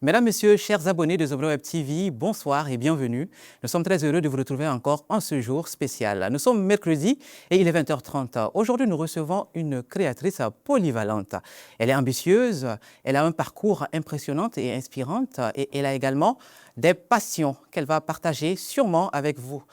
Mesdames, Messieurs, chers abonnés de Zobro Web TV, bonsoir et bienvenue. Nous sommes très heureux de vous retrouver encore en ce jour spécial. Nous sommes mercredi et il est 20h30. Aujourd'hui, nous recevons une créatrice polyvalente. Elle est ambitieuse, elle a un parcours impressionnant et inspirant et elle a également des passions qu'elle va partager sûrement avec vous.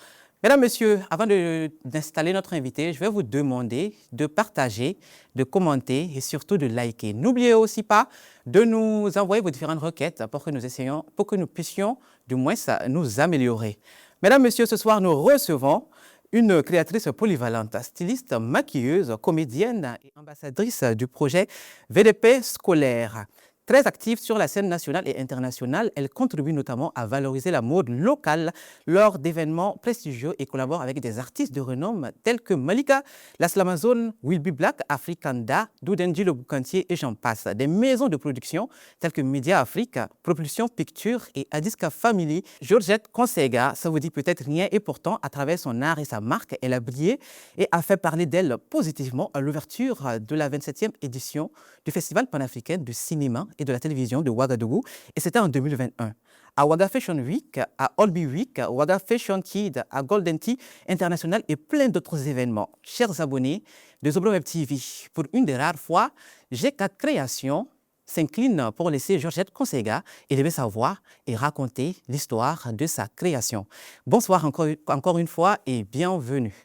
Mesdames, Messieurs, avant d'installer notre invité, je vais vous demander de partager, de commenter et surtout de liker. N'oubliez aussi pas de nous envoyer vos différentes requêtes pour que nous puissions du moins nous améliorer. Mesdames, Messieurs, ce soir, nous recevons une créatrice polyvalente, styliste, maquilleuse, comédienne et ambassadrice du projet VDP scolaire. Très active sur la scène nationale et internationale, elle contribue notamment à valoriser la mode locale lors d'événements prestigieux et collabore avec des artistes de renom tels que Malika, La Slamazone, Will Be Black, Afrikanda, Doudenji Le Boucantier et j'en passe. Des maisons de production telles que Media Afrique, Propulsion Pictures et Adiska Family. Georgette Consega, ça vous dit peut-être rien et pourtant, à travers son art et sa marque, elle a brillé et a fait parler d'elle positivement à l'ouverture de la 27e édition du Festival panafricain de cinéma et de la télévision de Ouagadougou, et c'était en 2021. À Ouaga Fashion Week, à Olby Week, à Ouaga Fashion Kid, à Golden Tea International et plein d'autres événements. Chers abonnés de Zobro Web TV, pour une des rares fois, G4 Création s'incline pour laisser Georgette Consega élever sa voix et raconter l'histoire de sa création. Bonsoir encore une fois et bienvenue.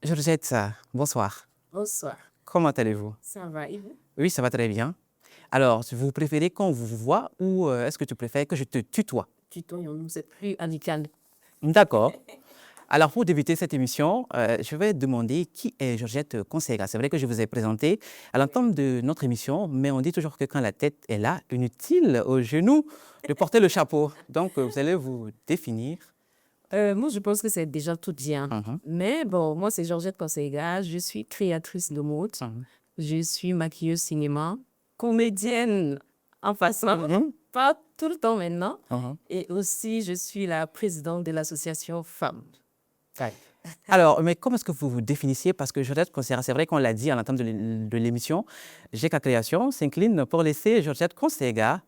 Georgette, bonsoir. Bonsoir. Comment allez-vous? Ça va, et vous? Oui, ça va très bien. Alors, vous préférez qu'on vous voit ou est-ce que tu préfères que je te tutoie? Tutoyons-nous, c'est plus amical. D'accord. Alors, pour débuter cette émission, je vais demander qui est Georgette Consega. C'est vrai que je vous ai présenté à l'entame de notre émission, mais on dit toujours que quand la tête est là, inutile au genou de porter le chapeau. Donc, vous allez vous définir. Moi, je pense que c'est déjà tout bien. Mais bon, moi, c'est Georgette Consega. Je suis créatrice de mode. Je suis maquilleuse cinéma, comédienne en passant, pas tout le temps maintenant. Et aussi, je suis la présidente de l'association Femmes. Alors, mais comment est-ce que vous vous définissiez? Parce que Georgette Consega, c'est vrai qu'on l'a dit à l'entame de l'émission, GK Création s'incline pour laisser Georgette Consega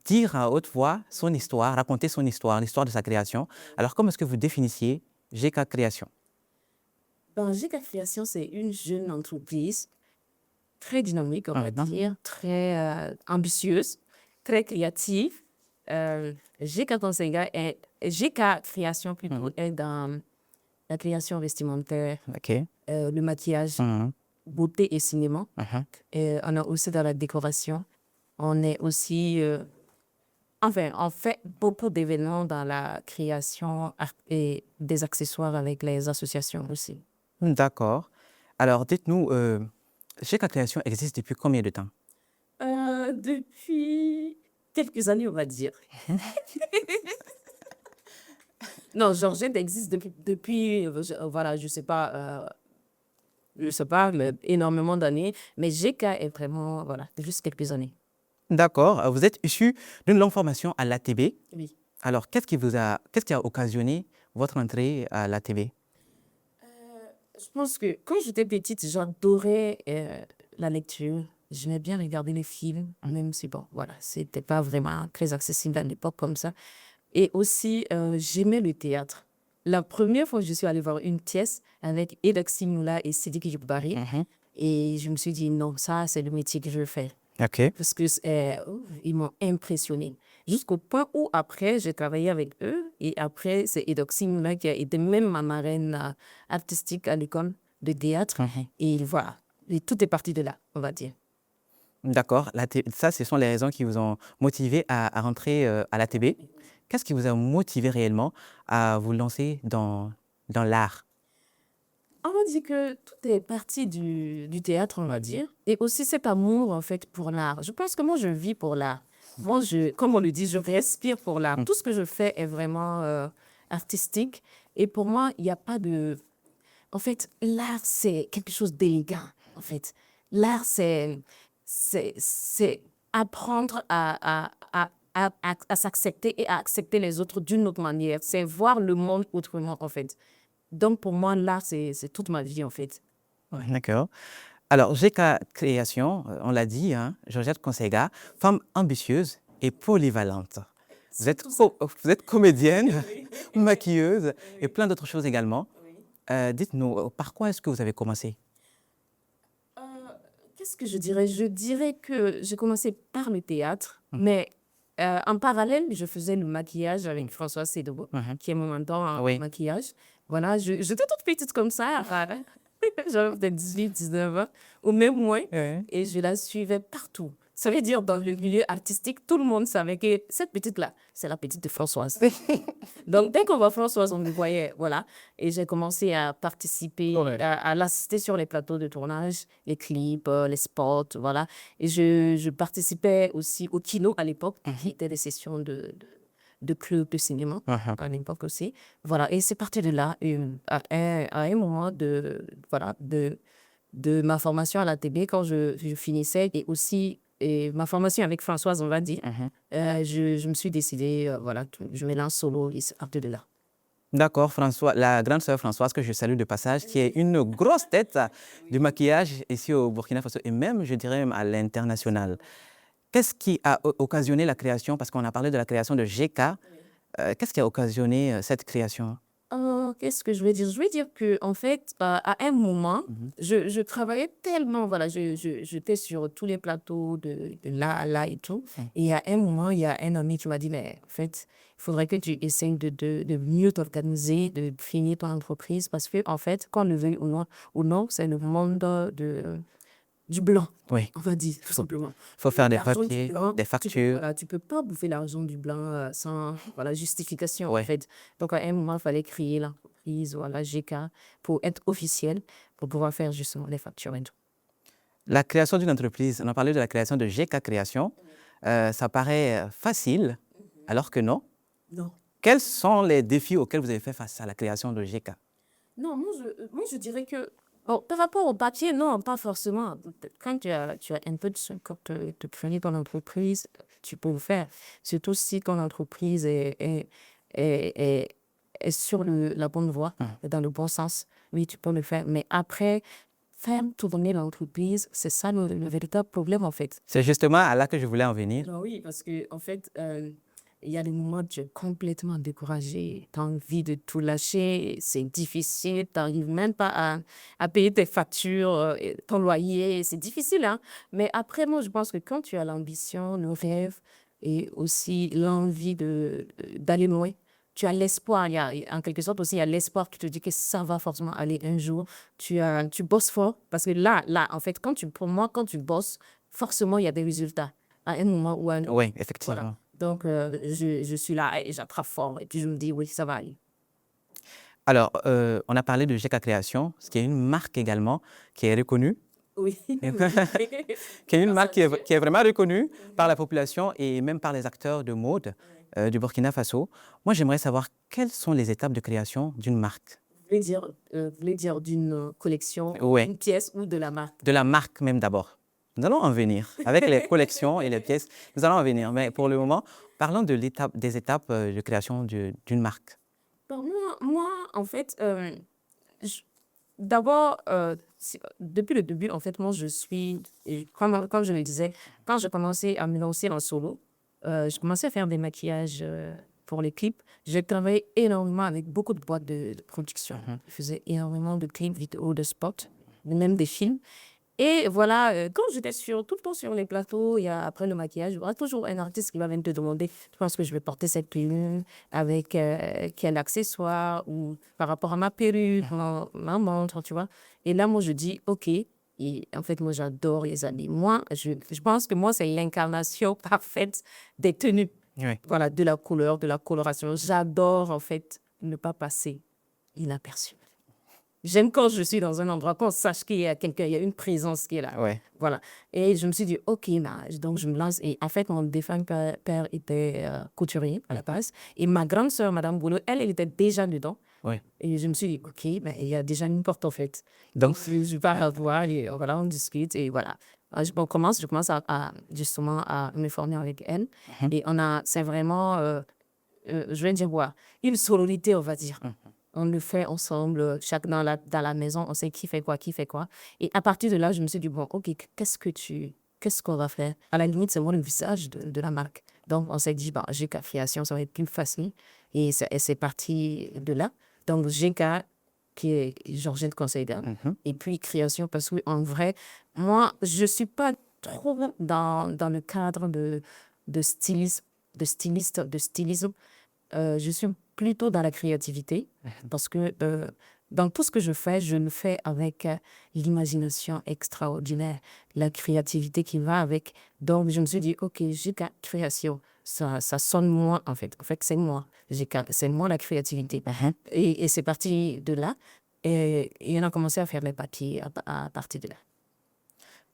dire à haute voix son histoire, raconter son histoire, l'histoire de sa création. Alors, comment est-ce que vous définissiez GK Création? Ben, GK Création, c'est une jeune entreprise très dynamique, on va dire, très ambitieuse, très créative. GK Création plutôt est dans la création vestimentaire, le maquillage, beauté et cinéma. Et on est aussi dans la décoration. On est aussi, on fait beaucoup d'événements dans la création et des accessoires avec les associations aussi. D'accord. Alors, dites-nous, GK Création existe depuis combien de temps? Depuis quelques années, on va dire. Non, Georgette existe depuis voilà, je sais pas, mais énormément d'années. Mais GK est vraiment, voilà, juste quelques années. D'accord. Vous êtes issu d'une longue formation à l'ATB. Oui. Alors, qu'est-ce qui a occasionné votre entrée à l'ATB? Je pense que quand j'étais petite, j'adorais la lecture. J'aimais bien regarder les films, même si, bon, voilà, c'était pas vraiment très accessible à l'époque comme ça. Et aussi, j'aimais le théâtre. La première fois que je suis allée voir une pièce avec Edoxy Moula et Sidiki Joubari, et je me suis dit, non, ça, c'est le métier que je veux faire. Parce que ils m'ont impressionnée. Jusqu'au point où, après, j'ai travaillé avec eux. Et après, c'est Edoxy Moula qui a été même ma marraine artistique à l'école de théâtre. Et voilà, et tout est parti de là, on va dire. D'accord. Ça, ce sont les raisons qui vous ont motivé à rentrer à l'ATB. Qu'est-ce qui vous a motivé réellement à vous lancer dans l'art? On va dire que tout est parti du théâtre, on va dire. Et aussi cet amour, en fait, pour l'art. Je pense que moi, je vis pour l'art. Moi, comme on le dit, je respire pour l'art. Tout ce que je fais est vraiment artistique. Et pour moi, il n'y a pas de... En fait, l'art, c'est quelque chose d'élégant, en fait. L'art, c'est apprendre à s'accepter et à accepter les autres d'une autre manière. C'est voir le monde autrement, en fait. Donc, pour moi, l'art, c'est toute ma vie, en fait. D'accord. Alors, GK Création, on l'a dit, hein, Georgette Consega, femme ambitieuse et polyvalente. Vous êtes comédienne, maquilleuse et plein d'autres choses également. Dites-nous, par quoi est-ce que vous avez commencé? Euh, Qu'est-ce que je dirais? Je dirais que j'ai commencé par le théâtre, mais en parallèle, je faisais le maquillage avec Françoise Sédobo, qui est mon mentor en Oui. maquillage. Voilà, j'étais toute petite comme ça, j'avais peut-être 18, 19 ans, ou même moins, et je la suivais partout. Ça veut dire, dans le milieu artistique, tout le monde savait que cette petite-là, c'est la petite de Françoise. Donc, dès qu'on voit Françoise, on me voyait, voilà. Et j'ai commencé à participer, à l'assister sur les plateaux de tournage, les clips, les spots, voilà. Et je participais aussi au kino à l'époque, qui étaient des sessions de clubs de cinéma à l'époque aussi. Voilà. Et c'est parti de là, à un moment voilà, de ma formation à la télé, quand je finissais, et aussi et ma formation avec Françoise, on va dire, je me suis décidée, voilà, je me lance solo et c'est parti de là. D'accord, François, la grande sœur Françoise, que je salue de passage, qui est une grosse tête du maquillage ici au Burkina Faso et même, je dirais, même à l'international. Qu'est-ce qui a occasionné la création? Parce qu'on a parlé de la création de GK. Qu'est-ce qui a occasionné cette création? Qu'est-ce que je vais dire? Je vais dire que en fait, à un moment, je travaillais tellement, voilà, j'étais sur tous les plateaux de là à là et tout. Et à un moment, il y a un ami qui m'a dit, mais en fait, il faudrait que tu essayes de mieux t'organiser, de finir ton entreprise, parce que en fait, qu'on le veuille ou non, c'est le monde du blanc, Oui, on va dire, tout simplement. il faut faire des L'argent du papiers, blanc, des factures. voilà, tu peux pas bouffer l'argent du blanc sans voilà, justification, en Ouais. fait. Donc, à un moment, il fallait créer l'entreprise, voilà, GK, pour être officiel, pour pouvoir faire justement les factures et tout. La création d'une entreprise, on a parlé de la création de GK Création. Ça paraît facile, alors que non. Non. Quels sont les défis auxquels vous avez fait face à la création de GK? Non, moi, je dirais que, bon, par rapport au papier, non, pas forcément. Quand tu as un peu de soins pour te créer ton entreprise, tu peux le faire. Surtout si ton entreprise est, est sur la bonne voie, dans le bon sens. Oui, tu peux le faire. Mais après, faire tourner l'entreprise, c'est ça le véritable problème, en fait. C'est justement à là que je voulais en venir. Non, oui, parce que en fait, il y a des moments où tu es complètement découragé, tu as envie de tout lâcher, c'est difficile, tu n'arrives même pas à payer tes factures, et ton loyer, c'est difficile, hein. Mais après, moi, je pense que quand tu as l'ambition, le rêve et aussi l'envie d'aller loin, tu as l'espoir, en quelque sorte aussi, il y a l'espoir qui te dit que ça va forcément aller un jour. Tu bosses fort, parce que là, en fait, pour moi, quand tu bosses, forcément, il y a des résultats à un moment ou à un autre. Oui, effectivement. Voilà. Donc, je suis là et j'attrape fort. Et puis, je me dis, oui, ça va aller. Alors, on a parlé de GK Création, ce qui est une marque également qui est reconnue. Oui. Qui est une marque qui est vraiment reconnue par la population et même par les acteurs de mode du Burkina Faso. Moi, j'aimerais savoir quelles sont les étapes de création d'une marque. Vous voulez dire d'une collection, Ouais. une pièce ou de la marque? De la marque même d'abord. Nous allons en venir. Avec les collections et les pièces, nous allons en venir. Mais pour le moment, parlons des étapes de création d'une marque. Bon, moi, en fait, d'abord, depuis le début, en fait, moi, comme je le disais, quand j'ai commencé à me lancer en solo, j'ai commencé à faire des maquillages pour les clips. J'ai travaillé énormément avec beaucoup de boîtes de production. Je faisais énormément de clips, vidéos, de spots, même des films. Et voilà, quand j'étais tout le temps sur les plateaux, après le maquillage, il y aura toujours un artiste qui va venir te demander, tu penses que je vais porter cette tenue avec quel accessoire ou par rapport à ma perruque, ma montre, tu vois. Et là, moi, je dis, OK. Et en fait, moi, j'adore les habits. Moi, je pense que moi, c'est l'incarnation parfaite des tenues. Oui. Voilà, de la couleur, de la coloration. J'adore, en fait, ne pas passer inaperçu. J'aime quand je suis dans un endroit, qu'on sache qu'il y a quelqu'un, il y a une présence qui est là. Ouais. Voilà. Et je me suis dit, OK, donc je me lance. Et en fait, mon défunt père était couturier à la base. Et ma grande sœur, Madame Boulot, elle était déjà dedans. Ouais. Et je me suis dit, OK, il y a déjà une porte en fait. Donc, je vais la voir et voilà, on discute et voilà. Je commence justement à me former avec elle. Et c'est vraiment, je vais dire, une sororité, on va dire. On le fait ensemble, chaque dans la maison, on sait qui fait quoi, qui fait quoi. Et à partir de là, je me suis dit, bon, OK, qu'est-ce qu'on va faire? À la limite, c'est moi le visage de la marque. Donc, on s'est dit, bon, GK Création, ça va être plus facile. Et c'est parti de là. Donc, GK, qui est Georgette Conseil et puis création, parce qu'en vrai, moi, je suis pas trop dans le cadre de stylisme. Je suis plutôt dans la créativité parce que dans tout ce que je fais, je le fais avec l'imagination extraordinaire, la créativité qui va avec. Donc, je me suis dit, OK, j'ai création. Ça sonne moi, en fait. En fait, c'est moi. C'est moi la créativité. Et c'est parti de là. Et on a commencé à faire les papiers à partir de là.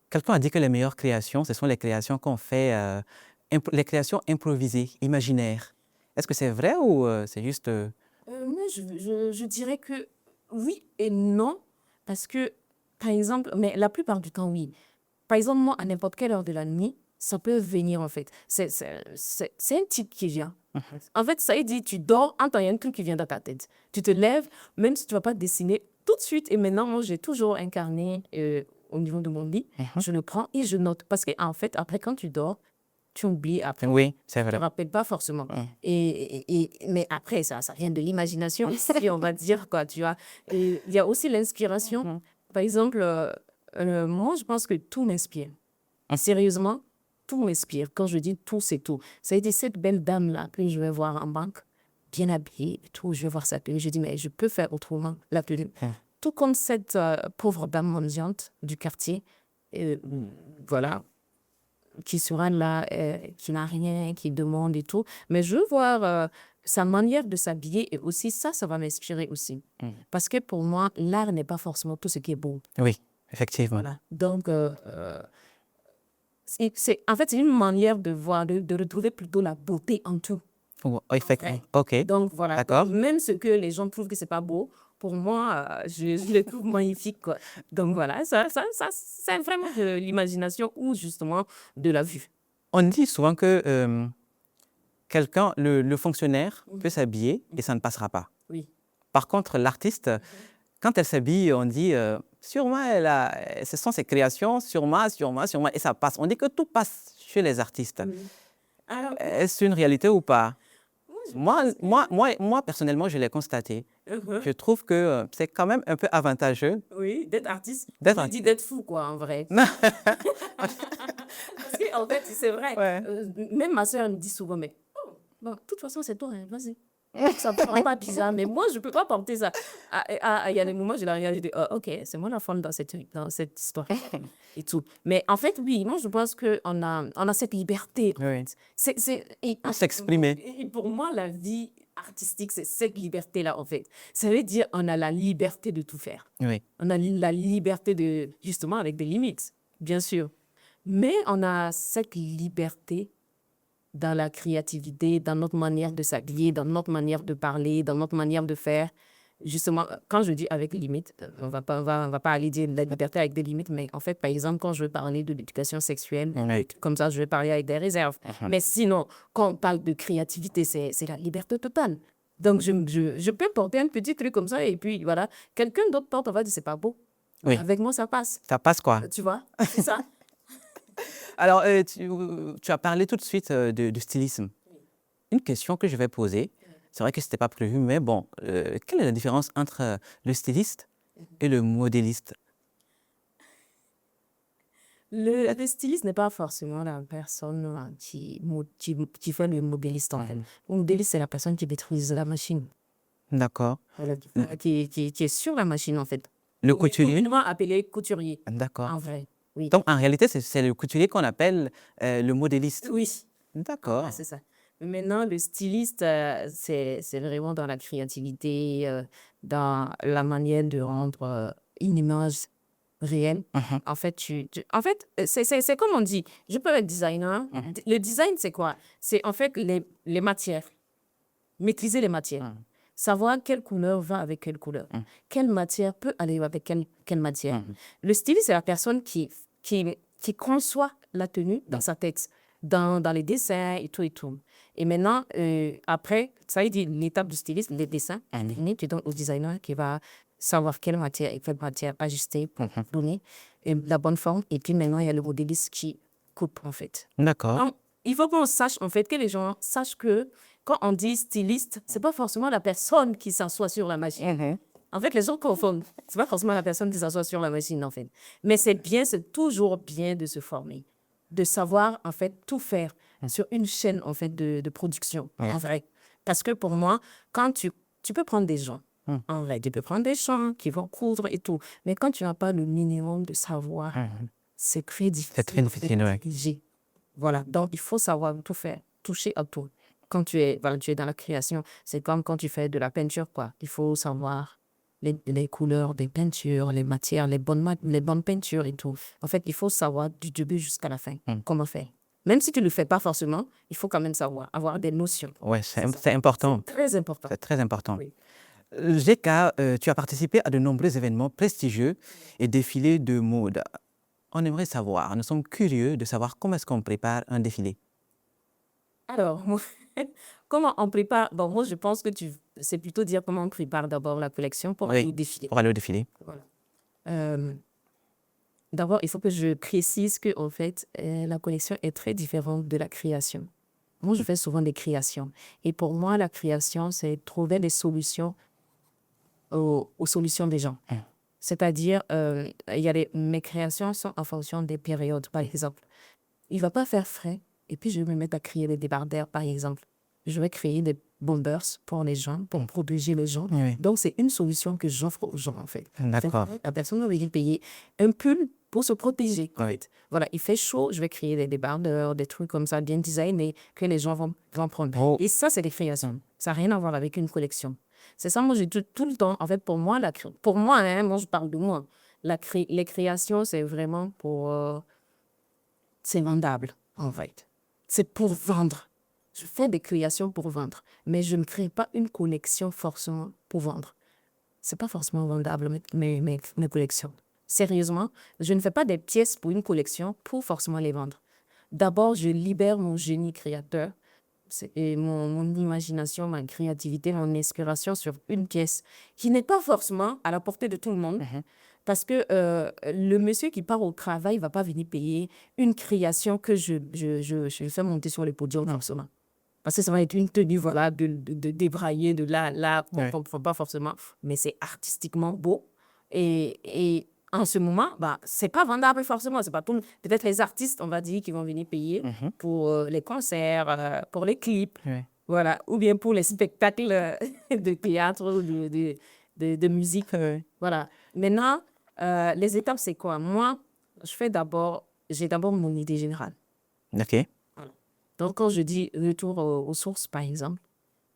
Quelqu'un a dit que les meilleures créations, ce sont les créations qu'on fait, les créations improvisées, imaginaires. Est-ce que c'est vrai ou c'est juste... Moi, je dirais que oui et non, parce que, par exemple, mais la plupart du temps, oui. Par exemple, moi, à n'importe quelle heure de la nuit, ça peut venir, en fait. C'est un type qui vient. En fait, ça veut dire, tu dors, entends, il y a un truc qui vient dans ta tête. Tu te lèves, même si tu ne vas pas dessiner tout de suite. Et maintenant, moi, j'ai toujours incarné au niveau de mon lit. Je le prends et je note. Parce qu'en fait, après, quand tu dors, tu oublies après. Oui, c'est Tu ne vrai. te rappelles pas forcément. Mais après, ça vient de l'imagination, si on va dire, quoi, tu vois. Et il y a aussi l'inspiration. Par exemple, moi, je pense que tout m'inspire. Sérieusement, tout m'inspire. Quand je dis tout, c'est tout. Ça a été cette belle dame-là que je vais voir en banque, bien habillée et tout. Je vais voir sa tenue. Je dis, mais je peux faire autrement la tenue. Tout comme cette pauvre dame mendiante du quartier. Voilà, qui sera là, qui n'a rien, qui demande et tout. Mais je veux voir sa manière de s'habiller et aussi ça va m'inspirer aussi. Parce que pour moi, l'art n'est pas forcément tout ce qui est beau. Oui, effectivement. Voilà. Donc, en fait, c'est une manière de voir, de retrouver plutôt la beauté en tout. Effectivement. OK. Donc, voilà. D'accord. Donc, même ce que les gens trouvent que c'est pas beau, pour moi, je les trouve magnifiques, quoi. Donc, voilà, ça c'est vraiment de l'imagination ou justement de la vue. On dit souvent que quelqu'un, le fonctionnaire, peut s'habiller et ça ne passera pas. Oui. Par contre, l'artiste, quand elle s'habille, on dit sûrement, ce sont ses créations, sûrement, et ça passe. On dit que tout passe chez les artistes. Alors, Est-ce une réalité ou pas? Moi, personnellement, je l'ai constaté. Je trouve que c'est quand même un peu avantageux. oui, d'être artiste. D'être On dit d'être fou, quoi, en vrai. Parce qu'en fait, c'est vrai. Ouais. Même ma soeur me dit souvent, mais bon, de toute façon, c'est toi, hein, vas-y. Ça ne prend pas bizarre, mais moi, je ne peux pas porter ça. Il y a des moments, je la regarde, je dis, OK, c'est moi la femme dans cette histoire. Et tout. Mais en fait, oui, moi, je pense qu'on a cette liberté. Oui. Pour s'exprimer. Et pour moi, la vie artistique, c'est cette liberté-là, en fait. Ça veut dire on a la liberté de tout faire. Oui. On a la liberté de, justement, avec des limites, bien sûr. Mais on a cette liberté dans la créativité, dans notre manière de s'habiller, dans notre manière de parler, dans notre manière de faire. Justement, quand je dis avec limites, on va pas aller dire la liberté avec des limites, mais en fait, par exemple, quand je veux parler de l'éducation sexuelle, Oui. comme ça, je vais parler avec des réserves. Mais sinon, quand on parle de créativité, c'est la liberté totale. Donc, je peux porter un petit truc comme ça et puis voilà, quelqu'un d'autre porte, on va dire, c'est pas beau. Oui. Avec moi, ça passe. Ça passe quoi? Tu vois, c'est ça. Alors, tu as parlé tout de suite de stylisme. Une question que je vais poser, c'est vrai que ce n'était pas prévu, mais bon, quelle est la différence entre le styliste et le modéliste? Le styliste n'est pas forcément la personne qui fait le modéliste, en fait. Le modéliste, c'est la personne qui maîtrise la machine. D'accord. Voilà, qui est sur la machine, en fait. Le couturier? Communément appelé couturier, D'accord. en vrai. Oui. Donc, en réalité, c'est le couturier qu'on appelle le modéliste. Oui. D'accord. Ah, c'est ça. Maintenant, le styliste, c'est vraiment dans la créativité, dans la manière de rendre une image réelle. En fait, c'est comme on dit, je peux être designer. Le design, c'est quoi? C'est en fait les matières. Maîtriser les matières. Savoir quelle couleur va avec quelle couleur. Quelle matière peut aller avec quelle matière. Le styliste, c'est la personne qui conçoit la tenue dans sa tête. dans les dessins et tout et tout. Et maintenant, après, ça a été l'étape du styliste, les dessins. Tu donnes au designer qui va savoir quelle matière et quelle matière ajuster pour donner la bonne forme. Et puis maintenant, il y a le modéliste qui coupe, en fait. D'accord. Donc, il faut qu'on sache, en fait, que les gens sachent que quand on dit styliste, c'est pas forcément la personne qui s'assoit sur la machine. En fait, les gens confondent. C'est pas forcément la personne qui s'assoit sur la machine, en fait. Mais c'est toujours bien de se former, de savoir, en fait, tout faire sur une chaîne, en fait, de production, en vrai. Parce que pour moi, quand tu peux prendre des gens, en vrai, tu peux prendre des gens qui vont coudre et tout, mais quand tu n'as pas le minimum de savoir, c'est très difficile. C'est très difficile, ouais. Diriger. Voilà, donc il faut savoir tout faire, toucher à tout. Quand tu es dans la création, c'est comme quand tu fais de la peinture, quoi. Il faut savoir les couleurs des peintures, les matières, les bonnes peintures et tout. En fait, il faut savoir du début jusqu'à la fin comment faire. Même si tu ne le fais pas forcément, il faut quand même savoir, avoir des notions. Ouais, c'est important. Très important. C'est très important. Oui. Jeka, tu as participé à de nombreux événements prestigieux et défilés de mode. On aimerait savoir, nous sommes curieux de savoir comment est-ce qu'on prépare un défilé. Alors, comment on prépare? Bon, moi, je pense que c'est plutôt dire comment on prépare d'abord la collection pour aller au défilé. Pour aller au défilé. Voilà. D'abord, il faut que je précise que, en fait, la collection est très différente de la création. Moi, je fais souvent des créations. Et pour moi, la création, c'est trouver des solutions aux solutions des gens. C'est-à-dire, mes créations sont en fonction des périodes, par exemple. Il ne va pas faire frais et puis je vais me mettre à créer des débardeurs, par exemple. Je vais créer des bombers pour les gens, pour protéger les gens. Oui. Donc, c'est une solution que j'offre aux gens, en fait. D'accord. La personne va venir payer un pull pour se protéger. En fait. Voilà, il fait chaud, je vais créer des débardeurs, des trucs comme ça, bien designés, que les gens vont prendre. Oh. Et ça, c'est des créations. Ça n'a rien à voir avec une collection. C'est ça, moi, j'ai tout le temps. En fait, pour moi, moi, je parle de moi. Les créations, c'est vraiment pour... c'est vendable, en fait. C'est pour vendre. Je fais des créations pour vendre, mais je ne crée pas une collection forcément pour vendre. C'est pas forcément vendable, mes collections. Sérieusement, je ne fais pas des pièces pour une collection pour forcément les vendre. D'abord, je libère mon génie créateur et mon imagination, ma créativité, mon inspiration sur une pièce qui n'est pas forcément à la portée de tout le monde. Parce que le monsieur qui part au travail ne va pas venir payer une création que je fais monter sur le podium forcément. Parce que ça va être une tenue, voilà, de débrailler de là, pas forcément. Mais c'est artistiquement beau. Et en ce moment, c'est pas vendable forcément. C'est pas tout. Peut-être les artistes, on va dire, qui vont venir payer pour les concerts, pour les clips. Voilà. Ou bien pour les spectacles de théâtre ou de musique. Voilà. Maintenant, les étapes, c'est quoi? Moi, j'ai d'abord mon idée générale. OK. Donc, quand je dis retour aux sources, par exemple,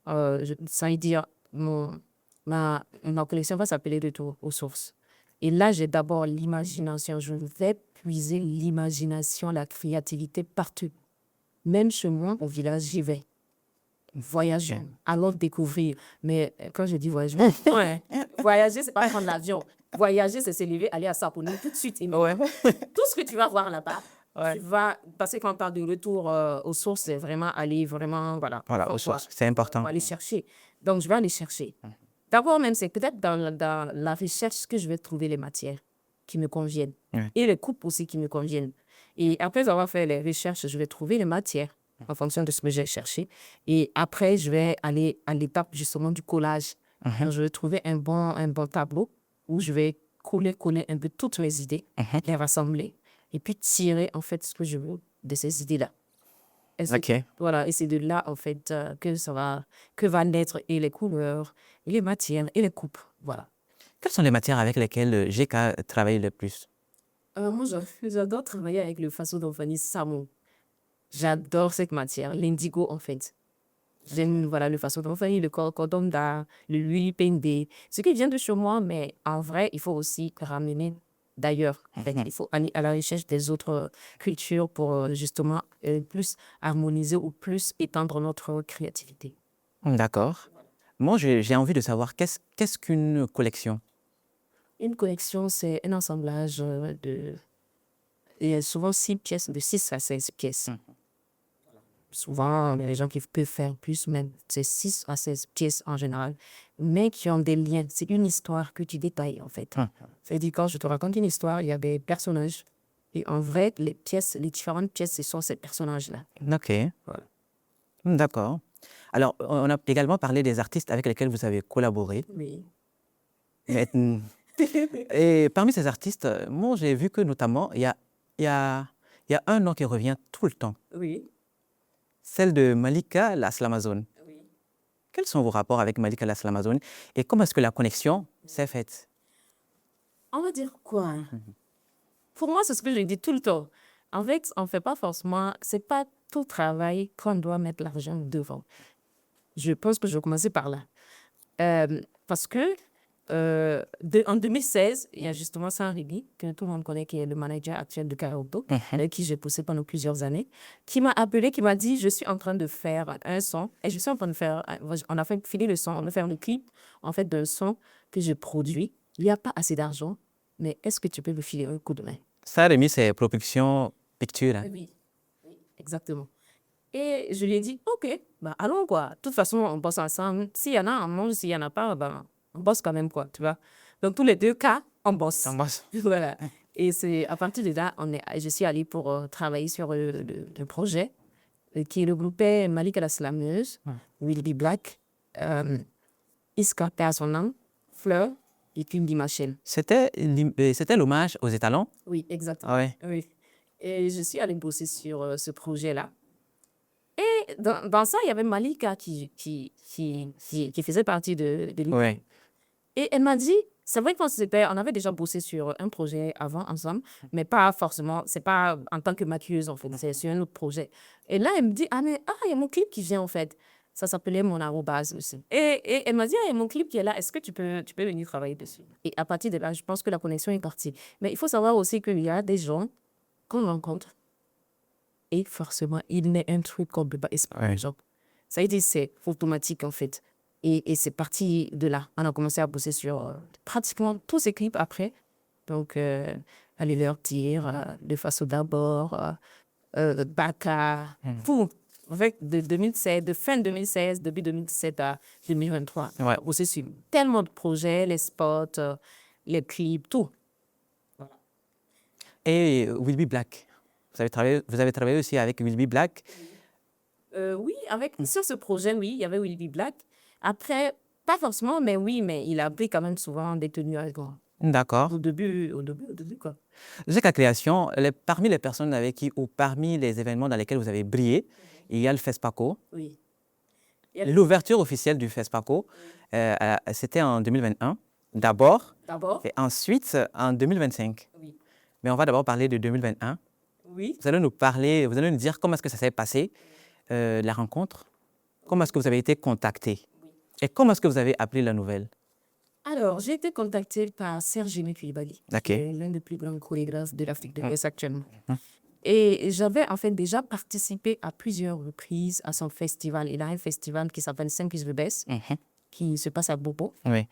ça veut dire ma collection va s'appeler retour aux sources. Et là, j'ai d'abord l'imagination. Je vais puiser l'imagination, la créativité partout. Même chez moi, au village, j'y vais. Voyager, allons découvrir. Mais quand je dis voyager, voyager, c'est pas prendre l'avion. Voyager, c'est se lever, aller à Saponin tout de suite. Tout ce que tu vas voir là-bas, tu vas, parce que quand on parle de retour aux sources, c'est vraiment aller vraiment, voilà. Voilà, aux sources, c'est important. On va aller chercher. Donc, je vais aller chercher. D'abord, même, c'est peut-être dans la recherche que je vais trouver les matières qui me conviennent. Et les coupes aussi qui me conviennent. Et après avoir fait les recherches, je vais trouver les matières en fonction de ce que j'ai cherché. Et après, je vais aller à l'étape justement du collage. Alors, je vais trouver un bon tableau où je vais coller un peu toutes mes idées, les rassembler et puis tirer en fait ce que je veux de ces idées-là. Voilà, et c'est de là en fait que va naître et les couleurs, et les matières et les coupes. Voilà. Quelles sont les matières avec lesquelles Jeka travaille le plus? Moi, j'adore travailler avec le faso d'Anfani Samo. J'adore cette matière, l'indigo en fait. J'aime le faso d'Anfani, le cordon-da, le l'huile pendé, ce qui vient de chez moi, mais en vrai, il faut aussi ramener d'ailleurs. En fait, il faut aller à la recherche des autres cultures pour justement plus harmoniser ou plus étendre notre créativité. D'accord. Moi, j'ai envie de savoir qu'est-ce qu'une collection? Une collection, c'est un assemblage de... Il y a souvent 6 pièces, de 6 à 16 pièces. Souvent, il y a des gens qui peuvent faire plus, même c'est 6 à 16 pièces en général, mais qui ont des liens. C'est une histoire que tu détailles, en fait. C'est-à-dire, quand je te raconte une histoire, il y a des personnages. Et en vrai, les différentes pièces, ce sont ces personnages-là. Ok. Voilà. D'accord. Alors, on a également parlé des artistes avec lesquels vous avez collaboré. Oui. Mais, et parmi ces artistes, moi, j'ai vu que notamment, il y a, il y a un nom qui revient tout le temps, Oui. celle de Malika Laslamazone. Oui. Quels sont vos rapports avec Malika Laslamazone et comment est-ce que la connexion s'est faite? On va dire quoi? Pour moi, c'est ce que je dis tout le temps. En fait, on ne fait pas forcément, c'est pas tout travail qu'on doit mettre l'argent devant. Je pense que je vais commencer par là. Parce que en 2016, il y a justement Sam Ribi, que tout le monde connaît, qui est le manager actuel de Karaoke, avec qui j'ai bossé pendant plusieurs années, qui m'a appelé, qui m'a dit, je suis en train de faire un son, et je suis en train de faire, on a fait filer le son, on a fait le clip, en fait, d'un son que je produis. Il n'y a pas assez d'argent, mais est-ce que tu peux me filer un coup de main? Ça, Rémi, c'est Production Picture. Hein. Oui, oui, exactement. Et je lui ai dit, OK, bah allons quoi. De toute façon, on bosse ensemble. S'il y en a, on mange. S'il y en a pas, ben, on bosse quand même, quoi, tu vois. Donc, tous les deux cas, on bosse. Ça bosse. Voilà. Et c'est à partir de là, je suis allée pour travailler sur le projet qui regroupait Malika la slameuse, Will Be Black, Iska Personnel, Fleur et puis Machel. C'était l'hommage aux étalons? Oui, exactement. Ah ouais. Oui. Et je suis allée bosser sur ce projet-là. Et dans ça, il y avait Malika qui faisait partie de l'équipe. Ouais. Et elle m'a dit, c'est vrai on avait déjà bossé sur un projet avant ensemble, mais pas forcément, c'est pas en tant que maquilleuse en fait, c'est sur un autre projet. Et là, elle me dit, il y a mon clip qui vient en fait. Ça s'appelait Mon arrobase aussi. Et elle m'a dit, il y a mon clip qui est là, est-ce que tu peux venir travailler dessus? Et à partir de là, je pense que la connexion est partie. Mais il faut savoir aussi qu'il y a des gens qu'on rencontre. Et forcément, il n'est un truc qu'on ne peut pas expliquer. Ouais. Genre, ça a été, c'est automatique en fait. Et c'est parti de là. On a commencé à bosser sur pratiquement tous ces clips après. Donc, aller leur dire, de façon d'abord, Baka, tout. En fait, de fin 2016, début 2017 à 2023. Ouais. On a bossé sur tellement de projets, les spots, les clips, tout. Et Will Be Black. Vous avez travaillé aussi avec Will Be Black. Oui, sur ce projet, oui, il y avait Will Be Black. Après, pas forcément, mais oui, mais il a pris quand même souvent des tenues avec moi. D'accord. Au début, quoi. Je sais qu'à Création, parmi les personnes avec qui, ou parmi les événements dans lesquels vous avez brillé, il y a le FESPACO. Oui. L'ouverture officielle du FESPACO, c'était en 2021, d'abord, D'abord? et ensuite en 2025. Oui. Mais on va d'abord parler de 2021. Oui. Vous allez nous dire comment est-ce que ça s'est passé, la rencontre, comment est-ce que vous avez été contacté et comment est-ce que vous avez appris la nouvelle. Alors, j'ai été contactée par Serge Koulibaly, qui est l'un des plus grands chorégraphes de l'Afrique de l'Ouest actuellement. Et j'avais en fait déjà participé à plusieurs reprises à son festival. Il a un festival qui s'appelle Saint-Cuisse-le-Besse, qui se passe à Bobo. Oui.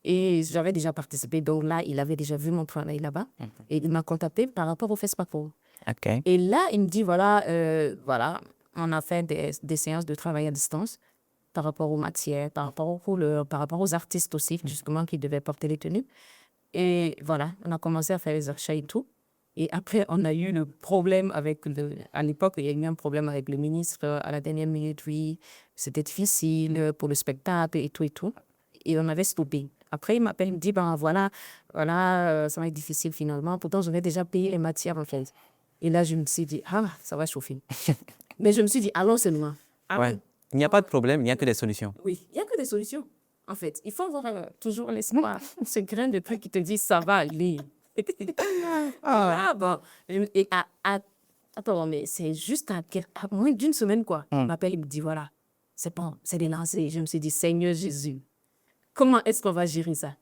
Et j'avais déjà participé. Donc là, il avait déjà vu mon travail là-bas. Et il m'a contacté par rapport au FESPACO. OK. Et là, il me dit, voilà, on a fait des séances de travail à distance par rapport aux matières, par rapport aux couleurs, par rapport aux artistes aussi, justement, qui devaient porter les tenues. Et voilà, on a commencé à faire les achats et tout. Et après, on a eu le problème à l'époque, il y a eu un problème avec le ministre à la dernière minute, oui. C'était difficile pour le spectacle et tout et tout. Et on avait stoppé. Après, il m'appelle, il me dit, voilà, ça va être difficile finalement. Pourtant, j'avais déjà payé les matières en fait. Et là, je me suis dit, ça va chauffer. Mais je me suis dit, allons, c'est loin. Ouais. Il n'y a pas de problème, il n'y a que des solutions. Oui, il n'y a que des solutions, en fait. Il faut avoir toujours l'espoir, ce grain de truc qui te dit, ça va aller. Bon. Et attends, mais c'est juste à moins d'une semaine, quoi. Il m'appelle, il me dit, voilà, c'est bon, c'est délancé. Je me suis dit, Seigneur Jésus, comment est-ce qu'on va gérer ça?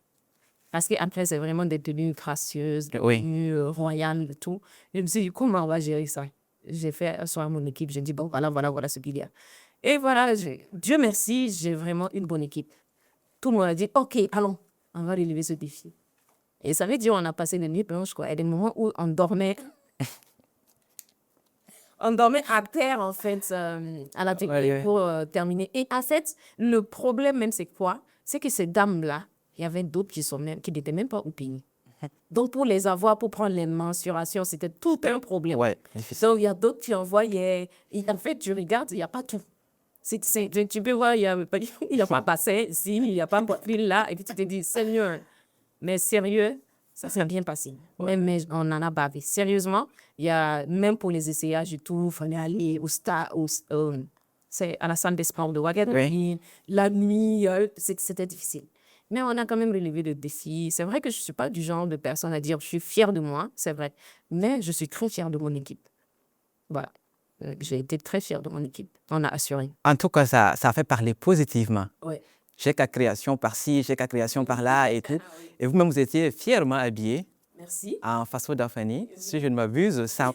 Parce qu'après, c'est vraiment des tenues gracieuses, des tenues royales et tout. Je me suis dit, comment on va gérer ça? J'ai fait asseoir à mon équipe, j'ai dit, bon, voilà ce qu'il y a. Et voilà, Dieu merci, j'ai vraiment une bonne équipe. Tout le monde a dit, OK, allons, on va relever ce défi. Et ça veut dire on a passé des nuits blanches, quoi. Et des moments où on dormait. on dormait à terre, en fait, à la Ouais. pour terminer. Et en fait, le problème même, c'est quoi? C'est que ces dames-là, il y avait d'autres qui n'étaient même pas au pays. Donc, pour les avoir, pour prendre les mensurations, c'était tout un problème. Ouais, difficile. Donc, il y a d'autres qui envoyaient. Et en fait, tu regardes, il n'y a pas tout. Tu peux voir, il n'y a pas bassin ici, il n'y a pas poitrine là. Et puis, tu te dis, Seigneur, mais sérieux, ça s'est bien passé. Mais on en a bavé. Sérieusement, il y a, même pour les essayages et tout, il fallait aller c'est à la salle des sports de Ouagadougou. Oui. La nuit, c'était difficile. Mais on a quand même relevé le défi. C'est vrai que je ne suis pas du genre de personne à dire je suis fière de moi, c'est vrai. Mais je suis très fière de mon équipe. Voilà. J'ai été très fière de mon équipe. On a assuré. En tout cas, ça fait parler positivement. Ouais. J'ai qu'à création par-ci, j'ai qu'à création par-là et tout. Et vous-même, vous étiez fièrement habillé Merci. en façon d'Anfani, si je ne m'abuse, sein,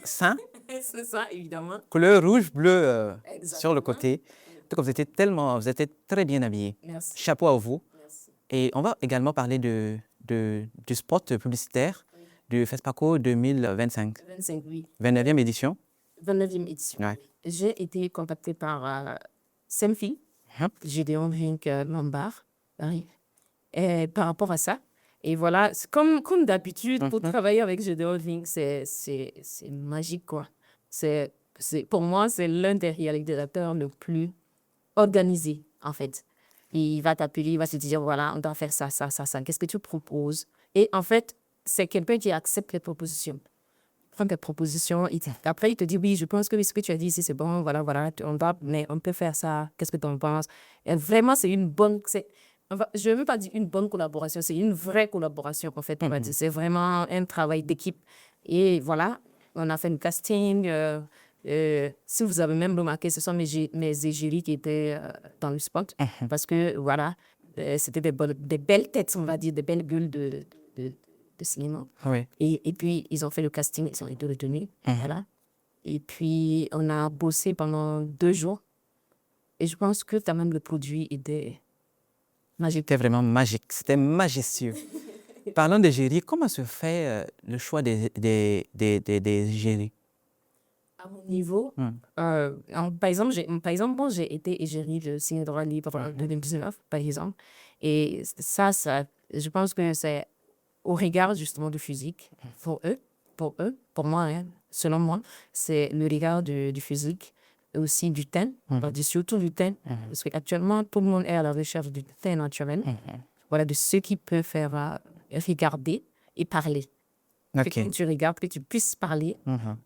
C'est ça, évidemment. couleur rouge, bleu Exactement. sur le côté. En tout cas, vous étiez très bien habillé. Merci. Chapeau à vous. Merci. Et on va également parler du spot publicitaire du FESPACO 2025, 25, oui. 29e édition. 29e édition. Ouais. J'ai été contactée par Semfi, Hum. Gédéon Rink Lombard, Paris, et par rapport à ça. Et voilà, comme d'habitude, pour travailler avec Gédéon Rink, c'est magique, quoi. Pour moi, c'est l'un des réalisateurs le plus organisé, en fait. Il va t'appeler, il va se dire, voilà, on doit faire ça, ça, ça, ça. Qu'est-ce que tu proposes? Et en fait, c'est quelqu'un qui accepte les propositions. Prends tes propositions. Après, il te dit, oui, je pense que ce que tu as dit ici, c'est bon, voilà, mais on peut faire ça. Qu'est-ce que tu en penses? Et vraiment, c'est une bonne... je ne veux pas dire une bonne collaboration, c'est une vraie collaboration, en fait. C'est vraiment un travail d'équipe. Et voilà, on a fait un casting. Si vous avez même remarqué, ce sont mes égéries qui étaient dans le spot. Parce que, voilà, c'était des belles têtes, on va dire, des belles gueules de cinéma. Oui. Et puis, ils ont fait le casting, ils ont été retenus. Voilà. Et puis, on a bossé pendant 2 jours. Et je pense que quand même le produit était magique. C'était vraiment magique, c'était majestueux. Parlons des égéries, comment se fait le choix des égéries? À mon niveau, par exemple, moi, j'ai été égérie de Ciné Droit Libre en 2019, par exemple. Et ça, je pense que c'est au regard justement du physique, pour pour moi, hein, selon moi, c'est le regard du physique et aussi du teint, surtout du teint, parce qu'actuellement, tout le monde est à la recherche du teint naturel, voilà, de ceux qui peuvent faire regarder et parler. Ok. Que quand tu regardes, que tu puisses parler,